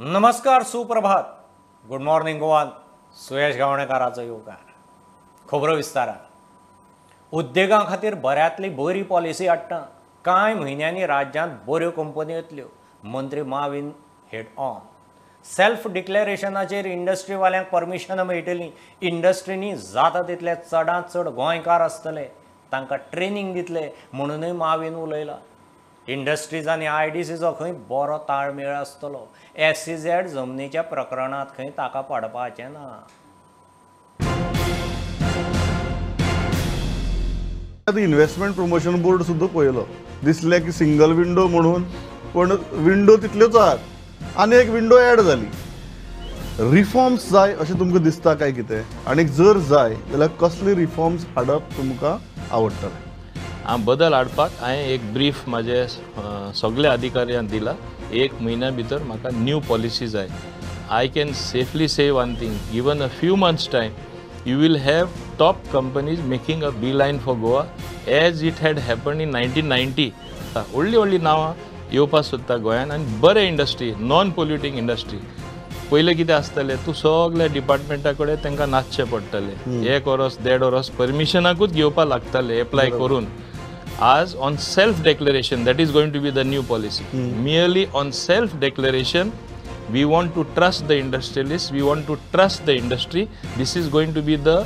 नमस्कार, सुप्रभात, good morning गोवान. सुयश गावणेकाराचो येवकार. खबरो विस्तारान. उद्देगां खातीर बऱ्यांतली बरी पॉलिसी हाडटा. कांय म्हयन्यांनी राज्यांत बऱ्यो कंपन्यो येतल्यो. मंत्री माविन हेड ऑन. सेल्फ डिक्लेरेशनाचेर इंडस्ट्रीवाल्यांक परमिशनां मेळटलीं. इंडस्ट्रीनी जाता तितले चडांत चड गोंयकार आसतले. तांकां ट्रेनिंग दितले म्हणूनय माविन उलयला. इंडस्ट्रीज आनी IDCचो खंय बरो ताळमेळ आसतलो. SEZ जमनीच्या प्रकरणांत खंय ताका पडपाचें ना. इन्व्हेस्टमेंट प्रमोशन बोर्ड सुद्धा पळयलो. दिसले की सिंगल विंडो म्हणून, पण विंडो तितल्योच आहात आनी एक विंडो ऍड जाली. रिफॉर्म्स जाय अशें तुमकां दिसता काय कितें? आनी जर जाय जाल्यार कसले रिफॉर्म्स हाडप तुमकां आवडटलें? बदल हाडपाक हांवें एक ब्रीफ म्हाजे सगळ्या अधिकाऱ्यांक दिला. एक म्हयन्या भितर म्हाका न्यू पॉलिसी जाय. I can safely say one thing, given a few months time you will have top companies making a beeline for Goa as it had happened in 1990. व्हडली नांवां येवपाक सोदता गोंयान आनी बरे इंडस्ट्री, नॉन पोल्युटींग इंडस्ट्री. पयलें कितें आसतलें, तूं सगळ्या डिपार्टमेंटा कडेन तांकां नाचचें पडटलें. एक वरस देड वरस परमिशनाकूच घेवपाक लागतालें एप्लाय करून. आज on self declaration, that is going to be the new policy. Merely on self declaration, we want to trust the industrialists, we want to trust the industry. This is going to be the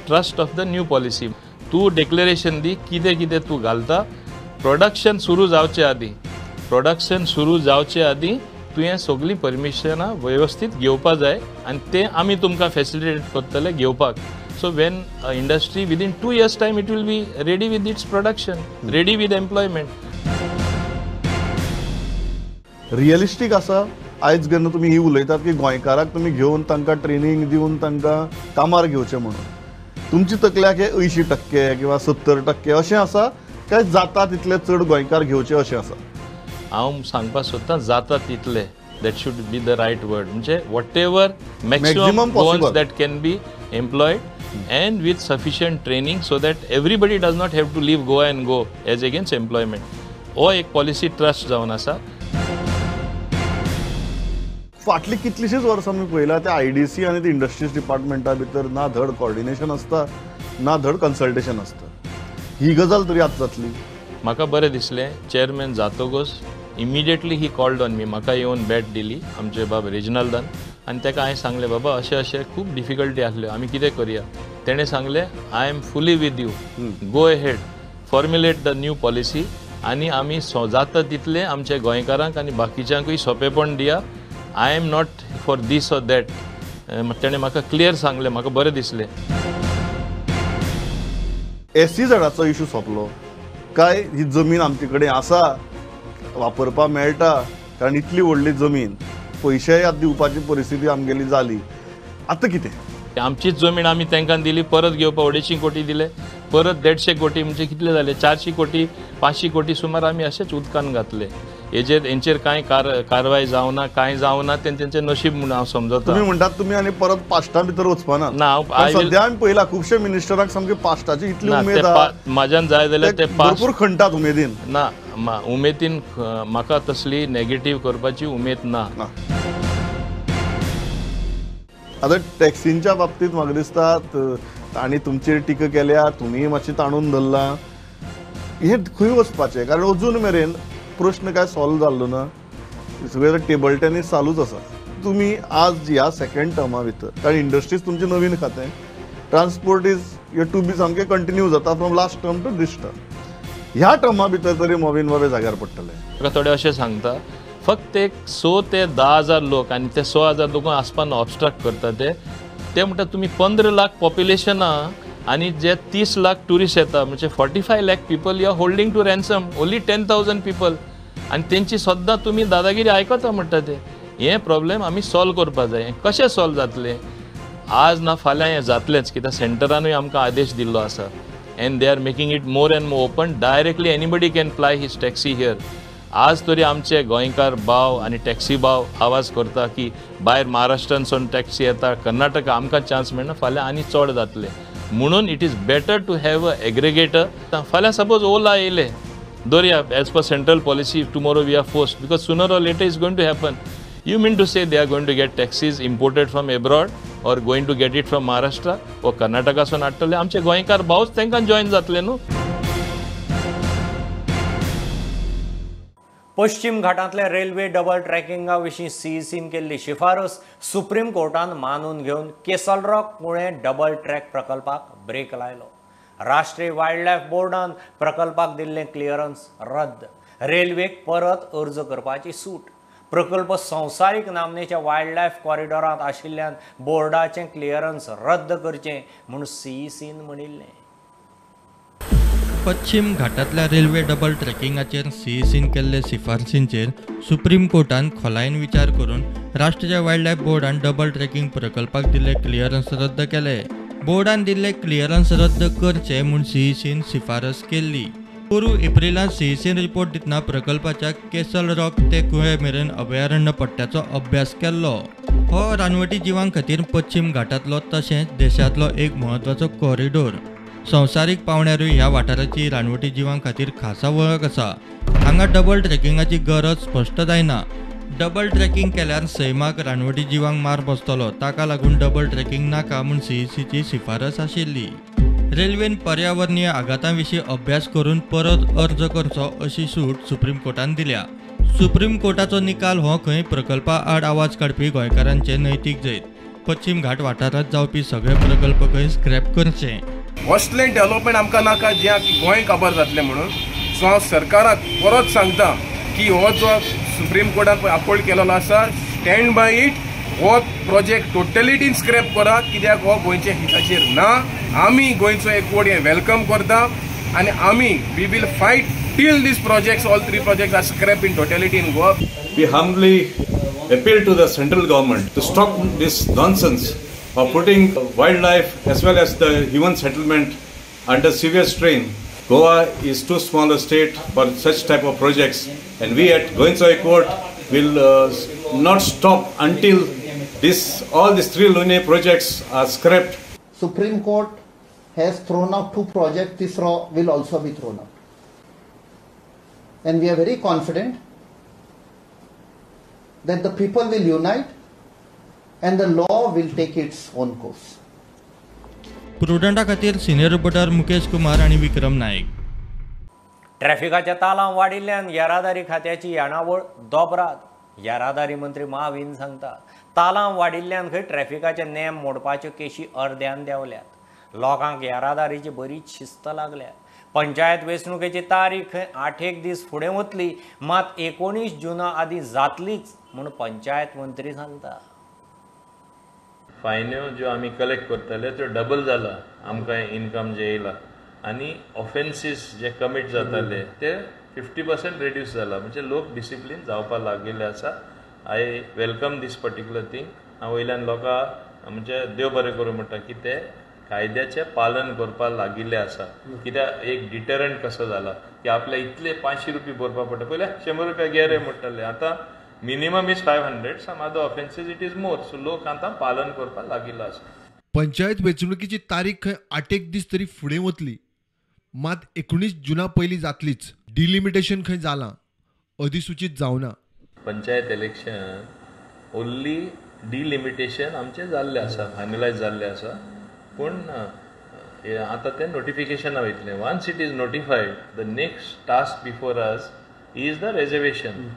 trust of the new policy. तू declaration दी कितें कितें तू घालता. Production सुरू जावचे आदी तुवें सगळीं परमिशनां व्यवस्थीत घेवपा जाय आनी तें आमी तुमकां फॅसिलिटेट करतले घेवपाक. So when industry within 2 years time it will be ready with its production, ready with employment. Realistic आसा आयज जेन्ना तुमी ही उलयतात की गोंयकाराक तुमी घेवन तांकां ट्रेनिंग दिवन तांकां कामार घेवचें म्हणून, तुमची तकल्याक हे 80% किंवा 70% अशें आसा काय जाता तितले चड गोंयकार घेवचे अशें आसा? हांव सांगपाक सोदतां जाता तितले. That should be the right word. म्हणजे whatever maximum Goans that can be employed and with sufficient training so that everybody does not have to leave Goa and go as against employment. हो एक policy trust जावन आसा. फाटली कितलीशींच वर्सां आमी पळयला त्या IDC आनी त्या इंडस्ट्रीज डिपार्टमेंटा भितर ना धड कॉर्डिनेशन आसता ना धड कन्सल्टेशन आसता. ही गजाल तरी आतां जातली. म्हाका बरें दिसलें, चेअरमॅन जातकच immediately he called on me. म्हाका येवन बॅट दिली आमचे बाब रेजिनाल्डान आनी ताका हांवें सांगलें, बाबा अशें अशें खूब डिफिकल्टी आसल्यो, आमी कितें करया. तेणें सांगलें, I am fully with you, go ahead, formulate the new policy आनी आमी जाता तितलें आमच्या गोंयकारांक आनी बाकीच्यांकूय सोंपेपण दिया. I am not for this or that. तेणें म्हाका क्लियर सांगलें, म्हाका बरें दिसलें. SEZाचो इशू सोंपलो काय? ही जमीन आमचे कडेन आसा, वापरपाक मेळटा, कारण इतली व्हडली जमीन, पयशेय आतां दिवपाची परिस्थिती आमगेली जाली. आतां कितें? आमचीच जमीन आमी तांकां दिली, परत घेवपाक 250 कोटी दिले, परत 150 कोटी म्हणजे कितले जाले? 400 कोटी 500 कोटी सुमार आमी अशेंच उदकान घातले. हेंचेर कांय कारवाय जावना, कांय जावना, तेंचें नशीब म्हणून हांव समजता. तुमी म्हणटात तुमी आनी परत पास्टा भितर वचपाना ना. सद्या आमी पळयला खुबशे मिनिस्टरांक सामकी पास्टाची इतली उमेद म्हाज्यान जाय जाल्यार ते भरपूर खणटात उमेदीन. ना, उमेदीन म्हाका तसली नेगेटीव करपाची उमेद ना. आतां टॅक्सींच्या बाबतींत म्हाका दिसता तांणी तुमचेर टिका केल्या, तुमी मातशी ताणून धरला. हे खंय वचपाचें? कारण अजून मेरेन प्रश्न काय सॉल्व जाल्लो ना. सगळें टेबल टेनीस चालूच आसा. तुमी आज ह्या सेकंड टर्मा भितर, कारण इंडस्ट्रीज तुमचें नवीन खातें, ट्रान्सपोर्ट इज टू बी सामकें कंटिन्यू जाता from last term to this term. ह्या टर्मा भितर तरी मोवीन बाबे जाग्यार पडटले. म्हाका थोडे अशें सांगता, फक्त एक 100 ते 10,000 लोक आनी ते 100,000 लोकांक आसपाना ऑब्स्ट्रक्ट करता ते म्हणटा तुमी 15 लाख पॉप्युलेशन आहा आनी जे 30 लाख टुरिस्ट येता, म्हणजे 45 lakh people you are holding to ransom, only 10,000 people, आनी तेंची सद्दां तुमी दादागिरी आयकता म्हणटा ते. हे प्रॉब्लेम आमी सॉल्व करपा जाय. कशें सॉल्व जातलें? आज ना फाल्यां हें जातलेंच, कित्याक सेंटरानूय आमकां आदेश दिल्लो आसा. And they are making it more and more open. Directly anybody can fly his taxi here. आज तरी आमचे गोंयकार भाव आनी टॅक्सी भाव आवाज करता की भायर महाराष्ट्रानसून टॅक्सी येता, कर्नाटका आमकां चान्स मेळना, फाल्यां आनी चड जातलें. म्हणून it is better to have a aggregator. फाल्यां सपोज ओला येयले, Doria, as per central policy, tomorrow we are forced, because sooner or later it's going to happen. You mean to say they are going to get taxis imported from abroad or going to get it from Maharashtra or Karnatakaसून हाडटले? आमचे गोंयकार भाऊच तांकां join जातले न्हू. पश्चिम घाटांतल्या railway double ट्रॅकिंगा विशीं सीईसीन केल्ली शिफारस सुप्रीम कोर्टान मानून घेवन castle rock Pune double track प्रकल्पाक ब्रेक लायलो. राष्ट्रीय वायल्ड लायफ बोर्डान प्रकल्पाक दिल्लें क्लियरन्स रद्द. रेल्वेक परत अर्ज करपाची सूट. प्रकल्प संवसारीक नामनेच्या वायल्ड लायफ कॉरिडॉरांत आशिल्ल्यान बोर्डाचें क्लियरन्स रद्द करचें म्हूण सीईसीन म्हणिल्लें. पश्चिम घाटांतल्या रेल्वे डबल ट्रॅकिंगाचेर सीईसीन केल्ले शिफारसींचेर सुप्रीम कोर्टान खोलायेन विचार करून राष्ट्रीय वायल्ड लायफ बोर्डान डबल ट्रॅकिंग प्रकल्पाक दिल्ले क्लियरन्स रद्द केले. बोर्डान दिल्ले क्लियरन्स रद्द करचे म्हूण सीईसीन शिफारस केल्ली. पोरू एप्रिलांत सीईसीन रिपोर्ट दितना प्रकल्पाच्या केसल रॉक ते कुळे मेरेन अभयारण्य पट्ट्याचो अभ्यास केल्लो. हो रानवटी जिवां खातीर पश्चिम घाटांतलो तशेंच देशांतलो एक म्हत्वाचो कॉरिडॉर. संवसारीक पावण्यारूय ह्या वाठाराची रानवटी जिवां खातीर खासा वळख आसा. हांगा डबल ट्रॅकिंगाची गरज स्पश्ट जायना. डबल ट्रॅकिंग केल्यार सैमाक रानवटी जिवांक मार बसतलो, ताका लागून डबल ट्रॅकिंग नाका म्हूण सीईसीची शिफारस आशिल्ली. रेल्वेन पर्यावरणीय आघातां विशीं अभ्यास करून परत अर्ज करचो अशी सूट सुप्रीम कोर्टान दिल्या. सुप्रीम कोर्टाचो निकाल हो खंय प्रकल्पा आड आवाज काडपी गोंयकारांचे नैतीक जैत. पश्चिम घाट वाठारांत जावपी सगळे प्रकल्प खंय स्क्रॅप करचे. असलें डेव्हलपमेंट आमकां नाका जें गोंय काबार जातलें म्हणून. सो हांव सरकाराक परत सांगता की हो जो सुप्रीम कोर्टान अपॉल्ट केलेलो आसा, स्टँड बाय इट. हो प्रोजेक्ट टोटलिटीन स्क्रॅप करा, कित्याक हो गोंयच्या हिताचेर ना. आमी गोंयचो एकवट हें वेलकम करता आनी आमी we will fight till this projects, all 3 projects are scrapped in totality in Goa. We humbly appeal to the central government to stop this nonsense of putting wildlife as well as the human settlement under severe strain. Goa is too small a state for such type of projects, and we at Goencho Court will not stop until all these 3 Lune projects are scrapped. Supreme Court has thrown out 2 projects. This will also be thrown out. And we are very confident that the people will unite and the law will take its own course. प्रुडंटा खातीर senior reporter Mukesh Kumar आणि विक्रम नाईक. ट्रॅफिकाच्या तालां वाडिल्ल्यान येरादारी खात्याची येणावळ दोबराद. येरादारी मंत्री महावीन सांगतात, तालां वाडिल्ल्यान खंय ट्रॅफिकाचे नेम मोडपाच्यो केशी अर्द्यान देंवल्यात. लोकांक येरादारीची बरीच शिस्त लागल्या. पंचायत वेंचणुकेची तारीख खंय 8 दीस फुडें वतली, मात 19 जूना आदीं जातलीच म्हूण पंचायत मंत्री सांगता. फायन्यो ज्यो आमी कलेक्ट करतले त्यो डबल जाला आमकां इनकम जे येयला, आनी ऑफेन्सीस जे कमीट जाताले ते 50% रेड्यूस जाला. म्हणजे लोक डिसिप्लीन जावपाक लागिल्ले आसा. I welcome this particular thing. हांव वयल्यान लोकांक म्हणजे देव बरें करूं म्हणटा की ते कायद्याचें पालन करपाक लागिल्ले आसा. कित्याक एक डिटरंट कसो जाला की आपल्या इतले 500 रुपया भरपा पडटा. पयलीं 100 रुपया घे रे म्हणटाले, आतां minimum is 500. Some other offences it is more. So लोक आतां पालन करपाक लागिल्लो आसा. पंचायत वेंचणुकेची तारीख खंय 8 दीस तरी फुडें वतली, मात 19 जूना पयलीं जातलीच. डिलिमिटेशन खंय जालां, अधिसूचित जावना. पंचायत इलेक्शन ओन्ली डिलिमिटेशन आमचें जाल्लें आसा, फायनलायज जाल्लें आसा. पूण आतां तें नोटिफिकेशना वयतलें. Once it is notified, the next task before us is the reservation.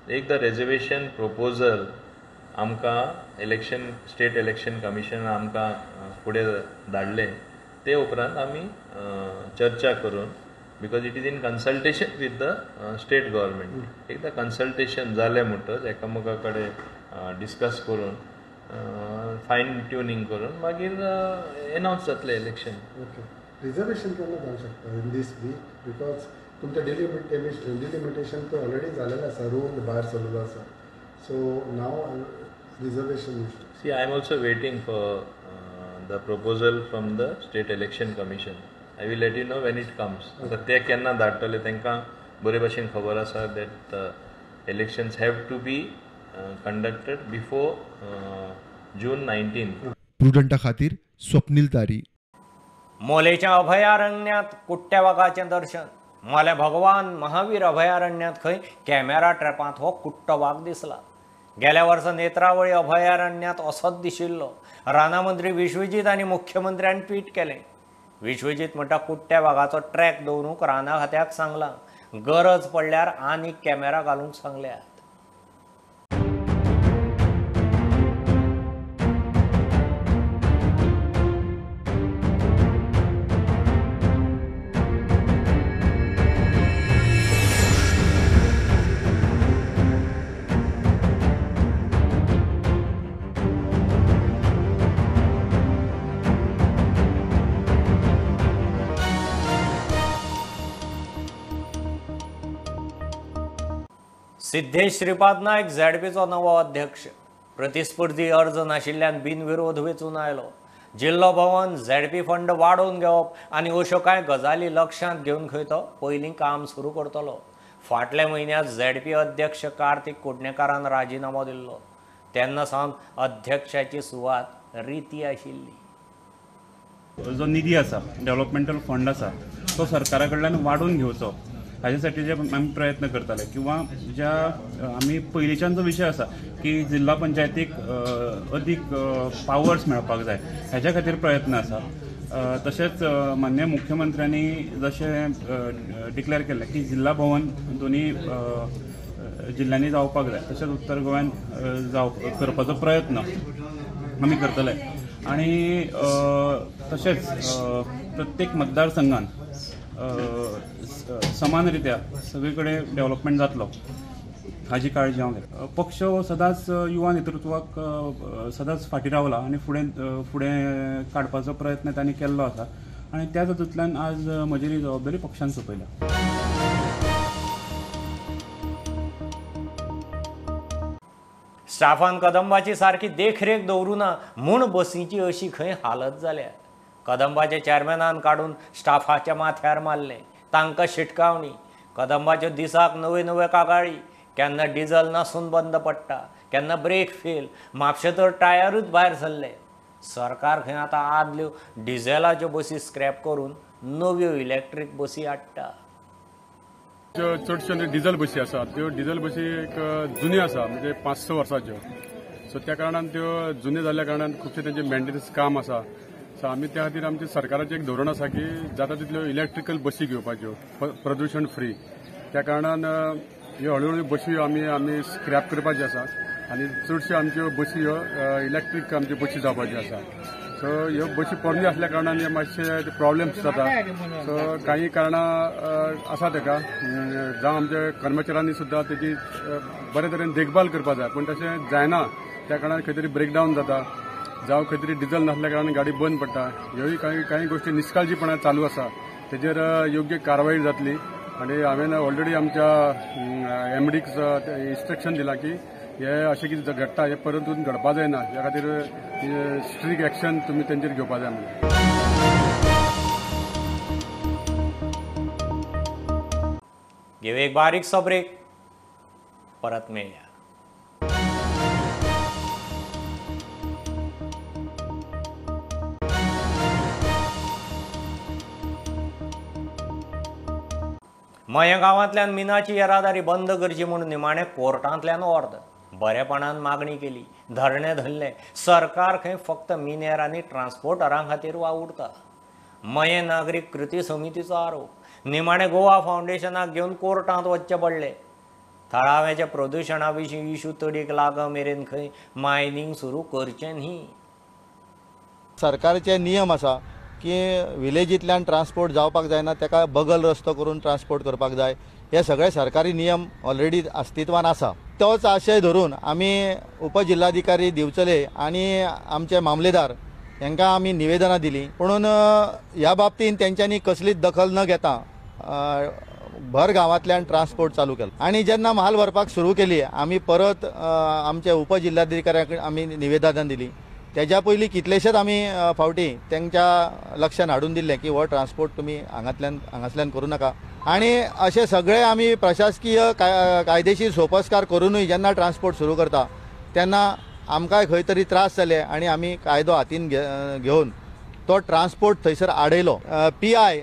एक द रेजर्वेशन प्रपोजल आमकां स्टेट इलेक्शन कमिशनान आमकां फुडें धाडलें. ते उपरांत आमी चर्चा करून, because it is in consultation with the state government. एकदां कन्सल्टेशन जालें म्हणटच एकामेका कडेन डिस्कस करून फायन ट्युनिंग करून मागीर एनावन्स जातलें इलेक्शन. रिजर्वेशन केन्ना जावंक शकता इन दीस वीक? बिकॉज तुमचें डिलिमिटेशन तो ऑलरेडी जालेलें आसा, रूल भायर सरलेलो आसा. सो नाव reservation. See, I am also waiting for the proposal from the state election commission. I will let you know when it comes. आतां ते केन्ना धाडटले तांकां बरे भशेन खबर आसा that elections have to be conducted before June 19. प्रुडंटा खातीर स्वप्नील तारी. मोलेच्या अभयारण्यात कुट्ट्या वाघाचें दर्शन. मोले भगवान महावीर अभयारण्यात खंय कॅमेरा ट्रॅपांत हो कुट्टो वाघ दिसला. गेल्या वर्सा नेत्रावळी अभयारण्यात असोच दिशिल्लो रानामंत्री विश्वजीत आनी मुख्यमंत्र्यान ट्वीट केलें. विश्वजीत म्हणटा कुट्ट्या वाघाचो ट्रॅक दवरूंक राना खात्याक सांगलां, गरज पडल्यार आनीक कॅमेरा घालूंक सांगल्यात. सिद्धेश श्रीपाद नायक झेडपीचो नवो अध्यक्ष. प्रतिस्पर्धी अर्ज नाशिल्ल्यान बिनविरोध वेचून आयलो. जिल्लो भवन झेडपी फंड वाडोवन घेवप आनी अश्यो कांय गजाली लक्षांत घेवन खंय तो पयलीं काम सुरू करतलो. फाटल्या म्हयन्यांत झेडपी अध्यक्ष कार्तिक कुडणेकारान राजिनामो दिल्लो. तेन्ना सावन अध्यक्षाची सुवात रिती आशिल्ली. जो निधी आसा, डेव्हलपमेंटल फंड आसा, तो सरकारा कडल्यान वाडून घेवचो हाच्यासाठी जे आमी प्रयत्न करताले, किंवा ज्या आमी पयलींच्यान जो विशय आसा की जिल्हा पंचायतीक अदीक पावर्स मेळपाक जाय हेच्या खातीर प्रयत्न आसा. तशेंच माननीय मुख्यमंत्र्यांनी जशें डिक्लेअर केल्लें की जिल्हा भवन दोनी जिल्ल्यांनी जावपाक जाय, तशेंच उत्तर गोंयान करपाचो प्रयत्न आमी करतले. आनी तशेंच प्रत्येक मतदारसंघान समान रित्या सगळे कडेन डेव्हलपमेंट जातलो हाची काळजी हांव घेता. पक्ष सदांच युवा नेतृत्वाक सदांच फाटीं रावला आनी फुडें काडपाचो प्रयत्न तांणी केल्लो आसा आनी त्या तातूंतल्यान आज म्हजी ही जबाबदारी पक्षान सोंपयल्या. स्टाफान कदंबाची सारकी देखरेख दवरुना म्हूण बसीची अशी खंय हालत जाल्या. कदंबाच्या चॅरमॅनान काडून स्टाफाच्या माथ्यार मारले, तांकां शिटकावणी. कदंबाच्यो दिसाक नवे नवे कागाळी. केन्ना डिझल नासून बंद पडटा, केन्ना ब्रेक फेल, म्हापशे तर टायरूच भायर सरले. सरकार खंय आतां आदल्यो डिझेलाच्यो बसी स्क्रॅप करून नव्यो इलेक्ट्रीक बसी हाडटा. ज्यो चडश्यो डिझल बसी आसात त्यो डिझल बसी एक जुन्यो आसा, म्हणजे 5-6 वर्सांच्यो. सो त्या कारणान त्यो जुन्यो जाल्ल्या कारणान खुबशे तेंचे मेंटेनन्स काम आसा. सो आमी त्या खातीर आमचे सरकाराचें एक धोरण आसा की जाता तितल्यो इलेक्ट्रिकल बसी घेवपाच्यो प्रदूषण फ्री. त्या कारणान ह्यो हळू हळू बसी आमी स्क्रॅप करपाच्यो आसा आनी चडश्यो आमच्यो बसी ह्यो इलेक्ट्रीक आमच्यो बसी जावपाच्यो आसा. सो ह्यो बसी पोरण्यो आसल्या कारणान मातशे प्रॉब्लेम्स जाता. सो काही कारणां आसा तेका, जावं आमच्या कर्मचाऱ्यांनी सुद्दां तेची बरे तरेन देखभाल करपाक जाय, पूण तशें जायना. त्या कारणान खंय तरी ब्रेकडावन जाता, जावं खंय तरी डिझल नासल्या कारणान गाडी बंद पडटा. ह्योय काही गोश्टी निश्काळजीपणान चालू आसा, तेजेर योग्य कारवाई जातली. आनी हांवें ऑलरेडी आमच्या MDक इन्स्ट्रक्शन दिलां की हे अशें कितें घडटा हे परतून घडपाक जायना, ह्या खातीर स्ट्रिक्ट एक्शन तुमी तेंचेर घेवपाक जाय म्हणून. घेव एक बारीकसो ब्रेक, परत मेळया. मये गांवांतल्यान मिनाची येरादारी बंद करची म्हणून निमाणे कोर्टांतल्यान ऑर्डर. बरेपणान मागणी केली, धरणे धरले. सरकार खंय फक्त मिनेर आनी ट्रान्सपोर्टरां खातीर वावुरता. मये नागरीक कृती समितीचो आरोप. निमाणे गोवा फावंडेशनाक घेवन कोर्टांत वचचें पडलें. थळाव्याच्या प्रदुशणा विशीं इशू तडीक लाग मेरेन खंय मायनिंग सुरू करचें न्ही. सरकारचे नियम आसा की विलेजींतल्यान ट्रान्सपोर्ट जावपाक जायना, ताका बगल रस्तो करून ट्रान्सपोर्ट करपाक जाय. हे सगळे सरकारी नियम ऑलरेडी अस्तित्वान आसा. तोच आशय धरून आमी उपजिल्हाधिकारी दिवचले आनी आमचे मामलेदार हांकां आमी निवेदनां दिलीं, पुणून ह्या बाबतींत तेंच्यांनी कसलीच दखल न घेता भर गांवांतल्यान ट्रान्सपोर्ट चालू केलो. आनी जेन्ना म्हाल व्हरपाक सुरू केली, आमी परत आमचे उपजिल्हाधिकाऱ्याक आमी निवेदनां दिलीं. तेज्या पयलीं कितलेशेच आमी फावटी तेंच्या लक्षान हाडून दिल्लें की हो ट्रान्सपोर्ट तुमी हांगासल्यान करूं नाका. आनी अशें सगळे आमी प्रशासकीय कायदेशीर सोपस्कार करूनय जेन्ना ट्रान्सपोर्ट सुरू करता तेन्ना आमकांय खंय तरी त्रास जाले आनी आमी कायदो हातीन घेवन तो ट्रान्सपोर्ट थंयसर आडयलो. PI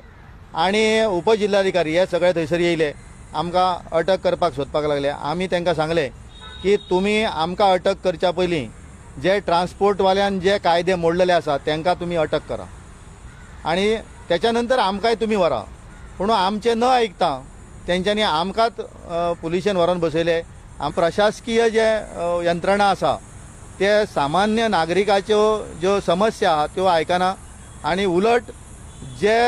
आनी उपजिल्हाधिकारी हे सगळे थंयसर येयले, आमकां अटक करपाक सोदपाक लागले. आमी तांकां सांगलें की तुम्ही आमकां अटक करच्या पयलीं जे ट्रान्सपोर्टवाल्यान जे कायदे मोडलेले आसा तांकां तुमी अटक करा आनी त्याच्या नंतर आमकांय तुमी व्हरा. पूण आमचे न आयकता तेंच्यांनी आमकांच पुलिशेन व्हरोन बसयले. प्रशासकीय जे यंत्रणा आसा ते सामान्य नागरिकाच्यो ज्यो समस्या आहा त्यो आयकना आनी उलट जे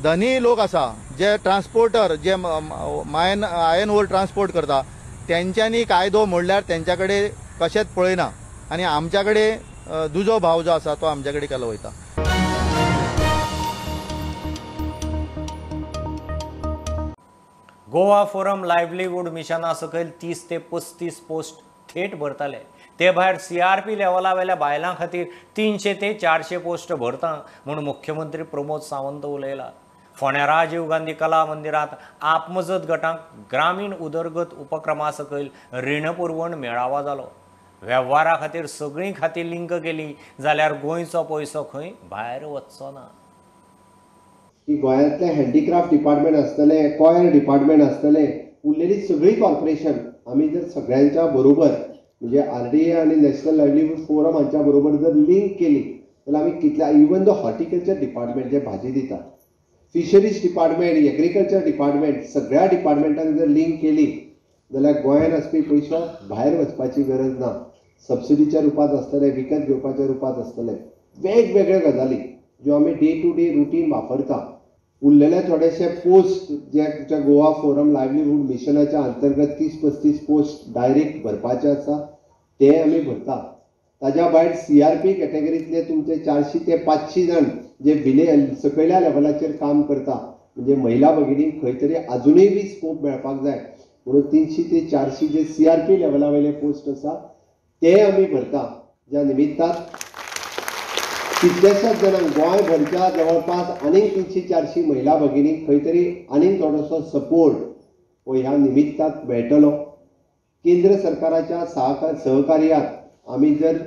धनी लोक आसा जे ट्रान्सपोर्टर जे आयन ओर ट्रान्सपोर्ट करता तेंच्यांनी कायदो मोडल्यार तेंच्या कडेन कशेंच पळयना आनी आमच्या कडेन दुजो भाव जो आसा तो आमच्या कडेन केलो वयता. गोवा फोरम लायव्हलीहूड मिशना सकयल 30 ते 35 पोस्ट थेट भरतले. ते भायर CRP लेवला वयल्या बायलां खातीर 300 ते 400 पोस्ट भरता म्हूण मुख्यमंत्री प्रमोद सावंत उलयला. फोंड्या राजीव गांधी कला मंदिरांत आपमजत गटांक ग्रामीण उदरगत उपक्रमा सकयल रीण पुरवण मेळावा जालो. वेव्हारा खातीर सगळीं खातीं लिंक केली जाल्यार गोंयचो पयसो खंय भायर वचचो ना. की गोंयांतले हँडीक्राफ्ट डिपार्टमेंट आसतले, कॉयर डिपार्टमेंट आसतले, उरलेली सगळी कॉर्पोरेशन आमी जर सगळ्यांच्या बरोबर म्हणजे RDA आणि नॅशनल लायव्हलीहूड फोरम हांच्या बरोबर जर लिंक केली जाल्यार आमी कितल्या इवन दो हॉर्टिकल्चर डिपार्टमेंट जे भाजी दिता, फिशरीज डिपार्टमेंट, एग्रीकल्चर डिपार्टमेंट, सगळ्या डिपार्टमेंटान जर लिंक केली जाल्यार गोंयांत आसपी पयसो भायर वचपाची गरज ना. सबसिडीच्या रुपांत आसतले, विकत घेवपाच्या रुपांत आसतले, वेगवेगळ्यो गजाली ज्यो आमी डे टू डे रुटीन वापरता. उरलेले थोडेशे पोस्ट जे तुमच्या गोवा फोरम लायव्हलीहूड मिशनाच्या अंतर्गत 30-35 पोस्ट डायरेक्ट भरपाचे आसा ते आमी भरता. ताज्या भायर CRP कॅटेगरींतले तुमचे 400 ते 500 जाण जे सकयल्या लेवलाचेर काम करता म्हणजे महिला भगिनींक खंय तरी अजुनूय बी स्कोप मेळपाक जाय म्हणून 300 ते 400 जे CRP लेवला वयले पोस्ट आसा ते आमी भरता. ज्या निमित्तान कितल्याशाच जाणांक गोंयभरच्या जवळपास आनीक 300-400 महिला भगिनींक खंय तरी आनीक थोडोसो सपोर्ट हो ह्या निमित्तान मेळटलो. केंद्र सरकाराच्या सहकार्यात आमी जर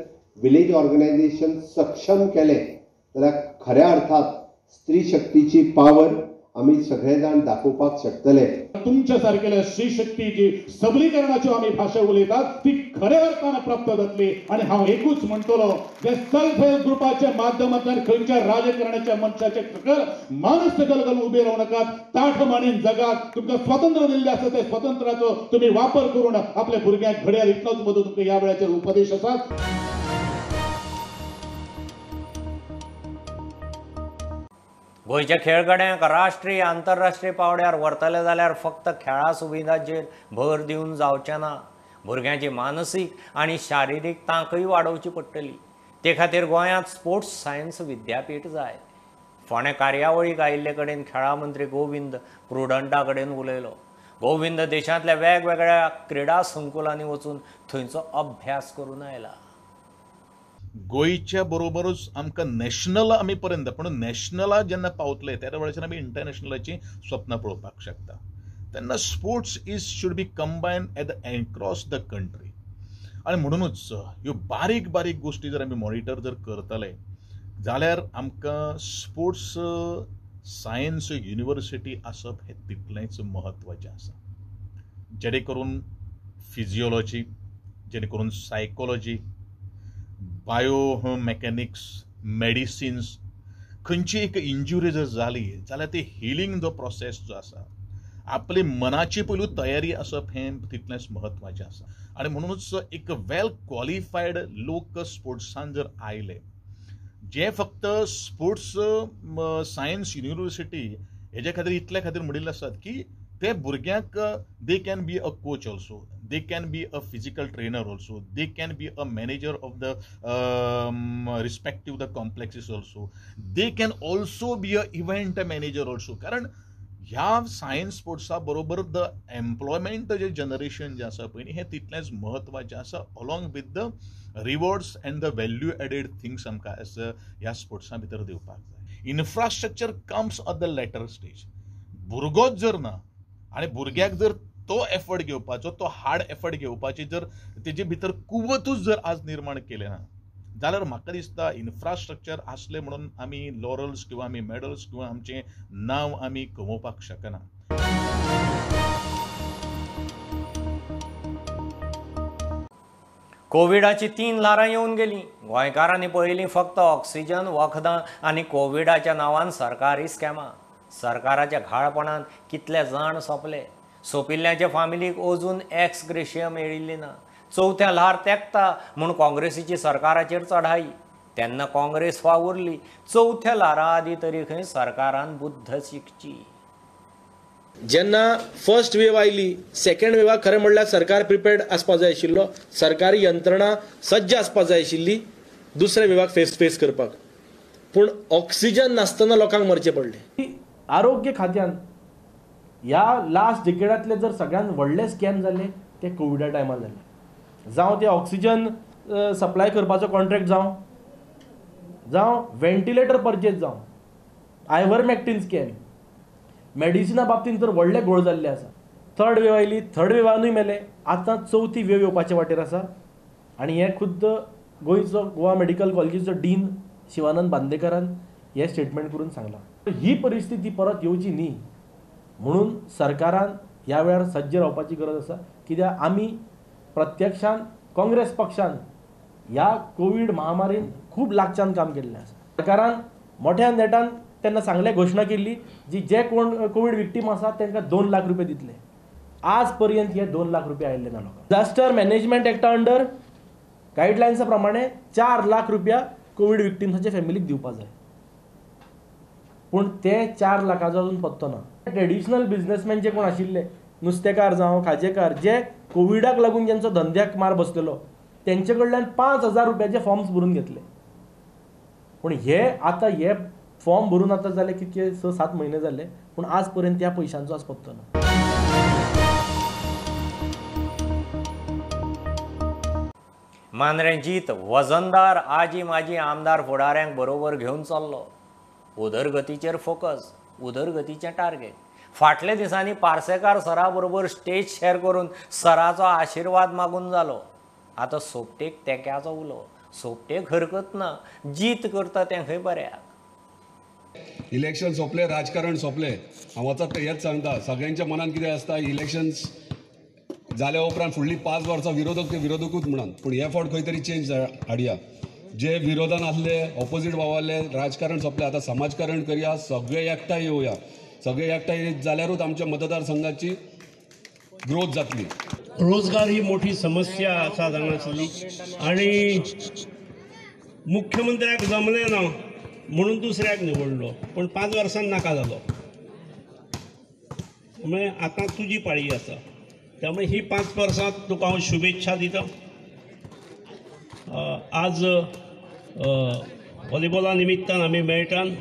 विलेज ऑर्गनायझेशन सक्षम केले जाल्यार खऱ्या अर्थात स्त्री शक्तीची पावर आमी सगळे जाण दाखोवपाक शकतले. तुमच्या सारकेल्या स्त्री शक्तीची सबलीकरणाची आमी भाशा उलयतात ती खऱ्या अर्थान प्राप्त जातली. आणि हांव एकूच म्हणटलो जे सेल्फ हेल्प ग्रुपाच्या माध्यमांतल्यान खंयच्या राजकारणाच्या मनशाचे सकल माणूस सकल घालून उबे रावू नाकात. ताठ मानेन जगात तुमकां स्वातंत्र्य दिल्लें आसा ते स्वातंत्र्याचो तुम्ही वापर करून आपल्या भुरग्यांक घडयाळ इतलोच मदत तुमकां ह्या वेळाचेर उपदेश आसात. गोंयच्या खेळगड्यांक राष्ट्रीय आंतरराष्ट्रीय पावड्यार व्हरतले जाल्यार फक्त खेळा सुविधांचेर भर दिवन जावचें ना. भुरग्यांची मानसीक आनी शारिरीक तांकय वाडोवची पडटली. ते खातीर गोंयांत स्पोर्ट्स सायन्स विद्यापीठ जाय. फोंड्या कार्यावळीक आयिल्ले कडेन खेळा मंत्री गोविंद प्रुडंटा कडेन उलयलो. गोविंद देशांतल्या वेगवेगळ्या क्रीडा संकुलांनी वचून थंयचो अभ्यास करून आयला. गोंयच्या बरोबरूच आमकां नॅशनल आमी पर्यंत पूण नॅशनला जेन्ना पावतले त्या वेळाचेर आमी इंटरनॅशनलाची स्वप्नां पळोवपाक शकता. तेन्ना sports should be combined at across the country. आनी म्हणूनच ह्यो बारीक बारीक गोश्टी जर आमी मॉनिटर जर करतले जाल्यार आमकां स्पोर्ट्स सायन्स युनिवर्सिटी आसप हें तितलेंच म्हत्वाचें आसा. जेणे करून फिजिओलॉजी, जेणे करून सायकोलॉजी, बायो मेकॅनिक्स, मेडिसिन्स, खंयची एक इंजुरी जर जाली जाल्यार ती हिलिंग जो प्रोसेस जो आसा आपली मनाची पयलू तयारी आसप हें तितलेंच म्हत्वाचें आसा. आनी म्हणूनच एक वेल क्वॉलिफायड लोक स्पोर्ट्सान जर आयले जे फक्त स्पोर्ट्स सायन्स युनिवर्सिटी हेजे खातीर इतल्या खातीर म्हणिल्ले आसात की ते भुरग्यांक they can be a coach also, they can be a physical trainer also, they can be a manager of the respective the complexes also, they can also be a event manager also. कारण ह्या science स्पोर्ट्सा बरोबर the employment जे generation जे आसा पळय हें तितलेंच म्हत्वाचें आसा along with the rewards and the value added things आमकां ह्या स्पोर्ट्सा भितर दिवपाक जाय. Infrastructure comes on the later stage. भुरगोच जर ना आनी भुरग्याक जर तो एफर्ट घेवपाचो, तो हार्ड एफर्ट घेवपाची जर तेजे भितर कुवतूच जर आज निर्माण केले ना जाल्यार म्हाका दिसता इन्फ्रास्ट्रक्चर आसले म्हणून आमी लॉरल्स किंवा आमी मेडल्स किंवा आमचें नांव आमी कमोवपाक शकना. कोविडाची 3 ल्हारां येवन गेली. गोंयकारांनी पळयली फक्त ऑक्सिजन, वखदां आनी कोविडाच्या नांवान सरकारी स्कॅमां. सरकाराच्या घाळपणान कितले जाण सोंपले. सोंपिल्ल्याच्या फामिलीक अजून एक्स ग्रेशिया मेळिल्ली ना. चवथ्या ल्हार तेंकता म्हूण काँग्रेसीची सरकाराचेर चढाई. तेन्ना काँग्रेस वावुरली. चवथ्या ल्हारा आदीं तरी खंय सरकारान बुद्ध शिकची. जेन्ना फर्स्ट वेव आयली, सेकंड वेवाक खरें म्हणल्यार सरकार प्रिपेर्ड आसपाक जाय आशिल्लो. सरकारी यंत्रणा सज्ज आसपाक जाय आशिल्ली दुसऱ्या वेवाक फेस करपाक. पूण ऑक्सिजन नासतना लोकांक मरचें पडलें. आरोग्य खात्यान ह्या लास्ट डिकेडांतले जर सगळ्यात व्हडले स्कॅम जाले ते कोविडा टायमार जाले. जावं ते ऑक्सिजन सप्लाय करपाचो कॉन्ट्रॅक्ट जावं व्हेंटिलेटर परचेज जावं आयव्हरमॅक्टिन स्कॅम. मेडिसिना बाबतींत तर व्हडले घोळ जाल्ले आसा. थर्ड वेव आयली, थर्ड वेवानूय मेले. आतां चवथी वेव येवपाचे वाटेर आसा. आनी हे खुद्द गोवा मेडिकल कॉलेजीचो डीन शिवानंद बांदेकरान हे स्टेटमेंट करून सांगलां. ही परिस्थिती परत येवची न्ही म्हणून सरकारान ह्या वेळार सज्ज रावपाची गरज आसा. कित्याक आमी प्रत्यक्षान काँग्रेस पक्षान ह्या कोविड महामारीन खूब लागच्यान काम केल्लें आसा. सरकारान मोठ्या नेटान तेन्ना सांगले, घोशणा केल्ली जे कोण कोविड विक्टीम आसा तांकां 2 लाख रुपये दितले. आज पर्यंत हे 2 लाख रुपये आयिल्ले ना लोकांक. डिझास्टर मॅनेजमेंट एक्टा अंडर गायडलायन्सा प्रमाणे 4 लाख रुपया कोविड विक्टीम्साच्या फॅमिलीक दिवपाक जाय. पूण ते 4 लाखाचो अजून पत्तो ना. ट्रेडिशनल बिझनेसमॅन जे कोण आशिल्ले, नुस्तेकार जावं खाजेकार, जे कोविडाक लागून ज्यांचो धंद्याक मार बसलेलो तेंचे कडल्यान 5,000 रुपयाचे फॉर्म्स भरून घेतले. पूण हे आतां हे फॉर्म भरून आतां जाले कितके 6-7 म्हयने जाले. पूण आज पर्यंत ह्या पयशांचो आज पत्तो ना. मांद्रेंचीत वजनदार आजी माजी आमदार फुडाऱ्यांक बरोबर घेवन चल्लो. उदरगतीचेर फोकस, उदरगतीचें टार्गेट. फाटल्या दिसांनी पार्सेकार सरा बरोबर स्टेज शेअर करून सराचो आशिर्वाद मागून जालो. आतां सोपटेक तेक्याचो उलो. सोपटेक हरकत ना, जीत करता तें खंय बऱ्याक. इलेक्शन सोंपले, राजकारण सोंपले. हांव वचत हेंच सांगता, सगळ्यांच्या मनान कितें आसता, इलेक्शन्स जाल्या उपरांत फुडलीं 5 वर्सां विरोधक ते विरोधकूच म्हणून. पूण हे फावट खंय तरी चेंज हाडया. जे विरोधान आसले, ऑपोजीट वावरले, राजकारण सोंपलें, आतां समाजकारण करया. सगळे एकठांय येवया. सगळे एकठांय जाल्यारूच आमच्या मतदारसंघाची ग्रोथ जातली. रोजगार ही मोठी समस्या आसा हांगासरली आनी मुख्यमंत्र्याक जमलें ना म्हणून दुसऱ्याक निवडलो. पण 5 वर्सांनी नाका जालो. त्यामुळे आतां तुजी पाळी आसा. त्यामुळे ही 5 वर्सां तुका हांव शुभेच्छा दिता. आज व्हॉलीबॉला निमित्तान आमी मेळटान.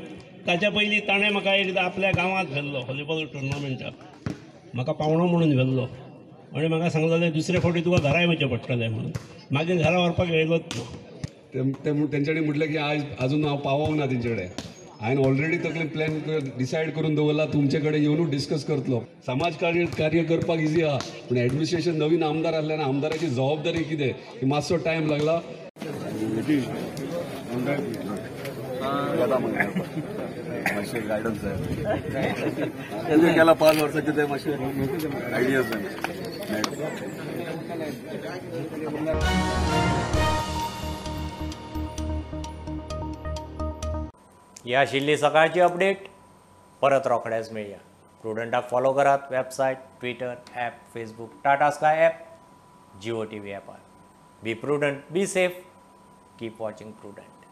ताच्या पयलीं ताणें म्हाका एकदां आपल्या गांवांत व्हेल्लो व्हॉलीबॉल टुर्नामेंटाक. म्हाका पावणो म्हणून व्हेल्लो आनी म्हाका सांगलेलें दुसरे फावटी तुका घरा येवचें पडटलें म्हणून. मागीर घरा व्हरपाक येयलोच ना. तेंच्यानी म्हटलें की आजून हांव पावोंक ना तेंचे कडेन. हांवें ऑलरेडी तकलेन प्लॅन डिसायड करून दवरला, तुमचे कडेन येवनूच डिस्कस करतलो. समाज कार्य करपाक इजी आहा, पूण एडमिनिस्ट्रेशन नवीन आमदार आसल्यान आमदाराची जबाबदारी कितें ही मातसो टायम लागला. गायडन्स केला 5 वर्साचे ते मातशे आयडियाज ही आशिल्ली सकाळची अपडेट. परत रोखडेच मेळया. प्रुडंटाक फॉलो करात. Website, Twitter, app, Facebook, Tata Sky app, Jio TV ॲपार. Be prudent, be safe, keep watching prudent.